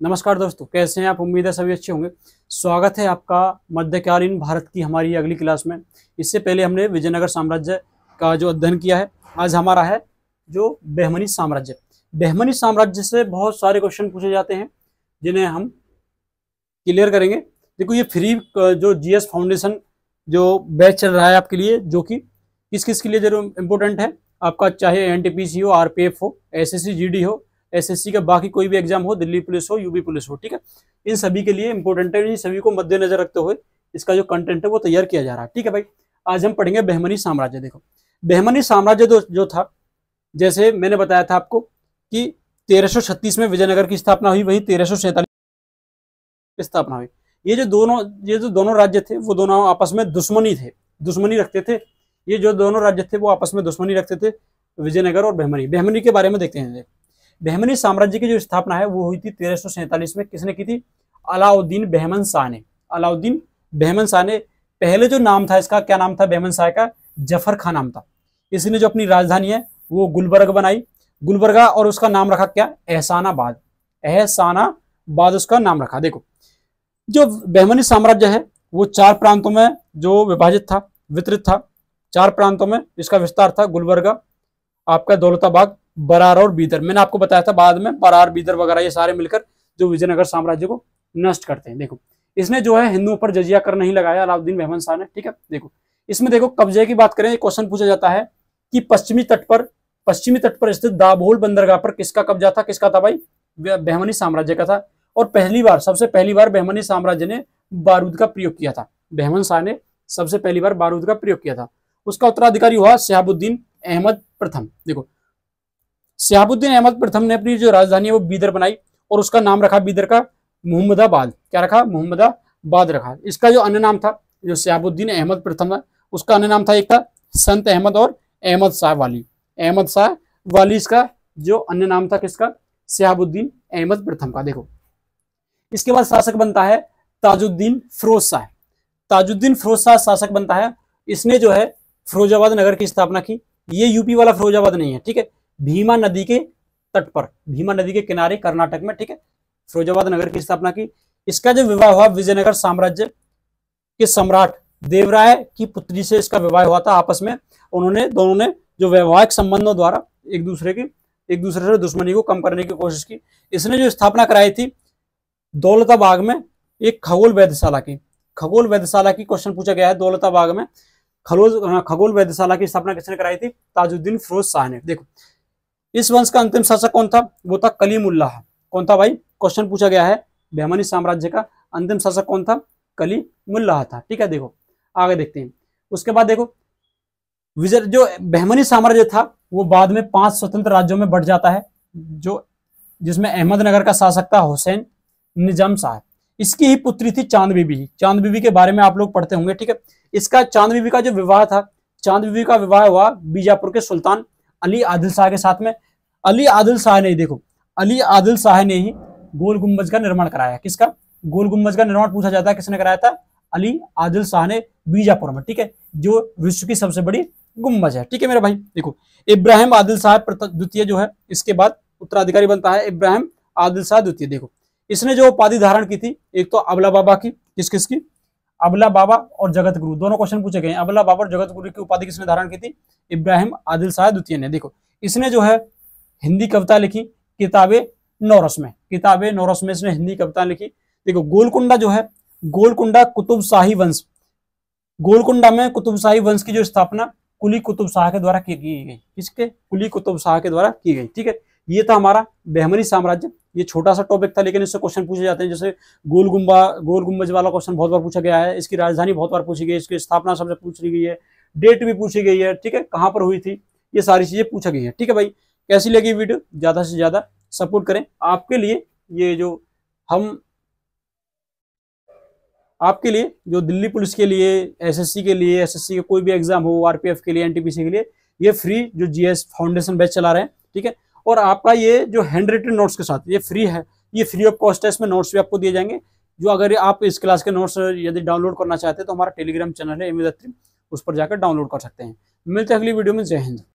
नमस्कार दोस्तों, कैसे हैं आप। उम्मीद है सभी अच्छे होंगे। स्वागत है आपका मध्यकालीन भारत की हमारी अगली क्लास में। इससे पहले हमने विजयनगर साम्राज्य का जो अध्ययन किया है, आज हमारा है जो बहमनी साम्राज्य। बहमनी साम्राज्य से बहुत सारे क्वेश्चन पूछे जाते हैं जिन्हें हम क्लियर करेंगे। देखो, ये फ्री जो जीएस फाउंडेशन जो बैच चल रहा है आपके लिए, जो कि किस किस के लिए जरूर इंपॉर्टेंट है आपका, चाहे एनटीपीसी हो, आरपीएफ हो, एसएससी जीडी हो, एसएससी का बाकी कोई भी एग्जाम हो, दिल्ली पुलिस हो, यूपी पुलिस हो, ठीक है, इन सभी के लिए इंपॉर्टेंट है। इन सभी को मद्देनजर रखते हुए इसका जो कंटेंट है वो तैयार किया जा रहा है। ठीक है भाई, आज हम पढ़ेंगे बहमनी साम्राज्य। देखो, बहमनी साम्राज्य जो था, जैसे मैंने बताया था आपको कि 1336 में विजयनगर की स्थापना हुई, वही 1347 की स्थापना हुई। ये जो दोनों राज्य थे वो दोनों आपस में दुश्मनी रखते थे। ये जो दोनों राज्य थे वो आपस में दुश्मनी रखते थे, विजयनगर और बहमनी के बारे में देखते हैं। बहमनी साम्राज्य की जो स्थापना है वो हुई थी 1347 में। किसने की थी? अलाउद्दीन बहमन शाह ने। अलाउद्दीन बहमन शाह ने, पहले जो नाम था इसका, क्या नाम था बहमन शाह का? जफर खां नाम था। इसने जो अपनी राजधानी है वो गुलबर्ग बनाई, गुलबर्गा, और उसका नाम रखा क्या? एहसानाबाद। एहसानाबाद उसका नाम रखा। देखो, जो बहमनी साम्राज्य है वो 4 प्रांतों में जो वितरित था। 4 प्रांतों में इसका विस्तार था। गुलबर्गा, आपका दौलताबाग, बरार और बीदर। मैंने आपको बताया था बाद में, बरार, बीदर वगैरह ये सारे मिलकर जो विजयनगर साम्राज्य को नष्ट करते हैं। देखो, इसने जो है हिंदुओं पर जजिया कर नहीं लगाया, अलाउद्दीन बहमन शाह ने। ठीक है, देखो इसमें देखो कब्जे की बात करें, क्वेश्चन पूछा जाता है कि पश्चिमी तट पर स्थित दाभोल बंदरगाह पर किसका कब्जा था? किसका था भाई? बहमनी साम्राज्य का था। और सबसे पहली बार बहमनी साम्राज्य ने बारूद का प्रयोग किया था। बहमन शाह ने सबसे पहली बार बारूद का प्रयोग किया था। उसका उत्तराधिकारी हुआ शहाबुद्दीन अहमद प्रथम। देखो, शहाबुद्दीन अहमद प्रथम ने अपनी जो राजधानी है वो बीदर बनाई, और उसका नाम रखा बीदर का मोहम्मदाबाद। क्या रखा? मोहम्मदाबाद रखा। इसका जो अन्य नाम था, जो शहाबुद्दीन अहमद प्रथम था, उसका अन्य नाम था, एक था संत अहमद और अहमद शाह वाली। अहमद शाह वाली इसका जो अन्य नाम था, किसका? शहाबुद्दीन अहमद प्रथम का। देखो, इसके बाद शासक बनता है ताजुद्दीन फिरोज शाह। ताजुद्दीन फिरोज शाह शासक बनता है। इसने जो है फिरोजाबाद नगर की स्थापना की। ये यूपी वाला फिरोजाबाद नहीं है, ठीक है, भीमा नदी के तट पर, भीमा नदी के किनारे, कर्नाटक में, ठीक है, फिरोजाबाद नगर की स्थापना की। इसका जो विवाह हुआ विजयनगर साम्राज्य के सम्राट देवराय की पुत्री से इसका विवाह हुआ था। आपस में दोनों ने जो वैवाहिक संबंधों द्वारा एक दूसरे से दुश्मनी को कम करने की कोशिश की। इसने जो स्थापना कराई थी दौलताबाग में एक खगोल वेधशाला की क्वेश्चन पूछा गया है। दौलताबाग में खगोल वेधशाला की स्थापना किसने कराई थी? ताजुद्दीन फिरोज शाह ने। देखो, इस वंश का अंतिम शासक कौन था? वो था कलीमुल्लाह। कौन था भाई? क्वेश्चन पूछा गया है, बहमनी साम्राज्य का अंतिम शासक कौन था? कलीमुल्लाह था। ठीक है, देखो आगे देखते हैं। उसके बाद देखो, जो बहमनी साम्राज्य था वो बाद में 5 स्वतंत्र राज्यों में बढ़ जाता है, जिसमें अहमदनगर का शासक था हुसैन निजाम शाह। इसकी ही पुत्री थी चांद बीबी। चांद बीबी के बारे में आप लोग पढ़ते होंगे, ठीक है। इसका चांद बीबी का जो विवाह था, चांद बीबी का विवाह हुआ बीजापुर के सुल्तान अली आदिल शाह के साथ में। अली आदिल शाह ने ही गोल गुम्बज का निर्माण कराया। किसका? गोल गुम्बज का निर्माण पूछा जाता है, किसने कराया था? अली आदिल शाह ने, बीजापुर में, ठीक है, जो विश्व की सबसे बड़ी गुम्बज है। ठीक है मेरा भाई। देखो, इब्राहिम आदिल शाह द्वितीय जो है, इसके बाद उत्तराधिकारी बनता है इब्राहिम आदिल शाह द्वितीय। देखो, इसने जो उपाधि धारण की थी, एक तो अबला बाबा की, किसकी? अबला बाबा और जगत गुरु, दोनों क्वेश्चन पूछे गए। अबला बाबा और जगत गुरु की उपाधि किसने धारण की थी? इब्राहिम आदिल शाह द्वितीय ने। देखो, इसने जो है हिंदी कविता लिखी, किताबे नौरस में इसने हिंदी कविता लिखी। देखो, गोलकुंडा जो है, गोलकुंडा गोलकुंडा में कुतुब शाही वंश की जो स्थापना कुली कुतुब शाह के द्वारा की गई। किसके? कुली कुतुब शाह के द्वारा की गई। ठीक है, ये था हमारा बहमनी साम्राज्य। ये छोटा सा टॉपिक था, लेकिन इससे क्वेश्चन पूछे जाते हैं। जैसे गोल गुंबज वाला क्वेश्चन बहुत बार पूछा गया है, इसकी राजधानी बहुत बार पूछी गई है, इसकी स्थापना सबसे पूछ ली गई है, डेट भी पूछी गई है, ठीक है, कहां पर हुई थी, ये सारी चीजें पूछा गई है। ठीक है भाई, कैसी लगी वीडियो? ज्यादा से ज्यादा सपोर्ट करें। आपके लिए जो दिल्ली पुलिस के लिए, एसएससी के कोई भी एग्जाम हो, आरपीएफ के लिए, एनटीपीसी के लिए, ये फ्री जो जीएस फाउंडेशन बैच चला रहे हैं, ठीक है। और आपका ये जो हैंड रिटन नोट्स के साथ ये फ्री है, ये फ्री ऑफ कॉस्ट है। इसमें नोट्स भी आपको दिए जाएंगे। जो अगर आप इस क्लास के नोट्स यदि डाउनलोड करना चाहते हैं तो हमारा टेलीग्राम चैनल है एम.ए. अत्री, उस पर जाकर डाउनलोड कर सकते हैं। मिलते हैं अगली वीडियो में। जय हिंद।